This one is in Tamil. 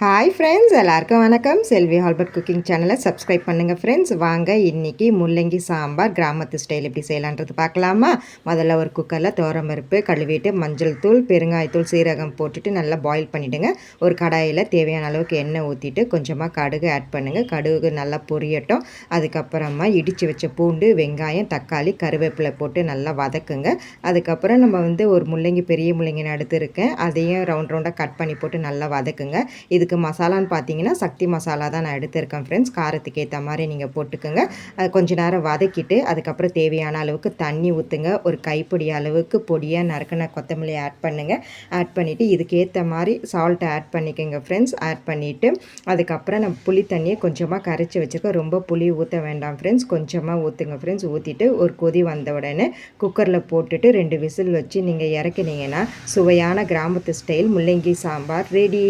ஹாய் ஃப்ரெண்ட்ஸ், எல்லாருக்கும் வணக்கம். செல்வி ஹால்பர்ட் குக்கிங் சேனலை சப்ஸ்கிரைப் பண்ணுங்கள் ஃப்ரெண்ட்ஸ். வாங்க இன்றைக்கி முள்ளங்கி சாம்பார் கிராமத்து ஸ்டைல் எப்படி செய்யலான்றது பார்க்கலாமா? முதல்ல ஒரு குக்கரில் துவரம்பருப்பு கழுவிட்டு மஞ்சள் தூள், பெருங்காயத்தூள், சீரகம் போட்டுட்டு நல்லா பாயில் பண்ணிவிடுங்க. ஒரு கடாயில் தேவையான அளவுக்கு எண்ணெய் ஊற்றிட்டு கொஞ்சமாக கடுகு ஆட் பண்ணுங்கள். கடுகு நல்லா பொரியட்டும். அதுக்கப்புறமா இடித்து வச்ச பூண்டு, வெங்காயம், தக்காளி, கருவேப்பிலை போட்டு நல்லா வதக்குங்க. அதுக்கப்புறம் நம்ம ஒரு பெரிய முள்ளங்கி எடுத்துருக்கேன், அதையும் ரவுண்டாக கட் பண்ணி போட்டு நல்லா வதக்குங்க. இதுக்கு மசாலான்னு பார்த்தீங்கன்னா சக்தி மசாலா தான் நான் எடுத்திருக்கேன் ஃப்ரெண்ட்ஸ். காரத்துக்கு ஏற்ற மாதிரி நீங்கள் போட்டுக்கோங்க. கொஞ்ச நேரம் வதக்கிட்டு அதுக்கப்புறம் தேவையான அளவுக்கு தண்ணி ஊற்றுங்க. ஒரு கைப்பிடி அளவுக்கு பொடியாக நறுக்கின கொத்தமல்லி ஆட் பண்ணுங்கள். ஆட் பண்ணிவிட்டு இதுக்கேற்ற மாதிரி சால்ட்டை ஆட் பண்ணிக்கோங்க ஃப்ரெண்ட்ஸ். ஆட் பண்ணிவிட்டு அதுக்கப்புறம் நம்ம புளி தண்ணியை கொஞ்சமாக கரைச்சி வச்சுருக்கோம். ரொம்ப புளி ஊற்ற வேண்டாம் ஃப்ரெண்ட்ஸ், கொஞ்சமாக ஊற்றுங்க ஃப்ரெண்ட்ஸ். ஊற்றிட்டு ஒரு கொதி வந்த உடனே குக்கரில் போட்டுட்டு 2 விசில் வச்சு நீங்கள் இறக்குனீங்கன்னா சுவையான கிராமத்து ஸ்டைல் முள்ளங்கி சாம்பார் ரெடி.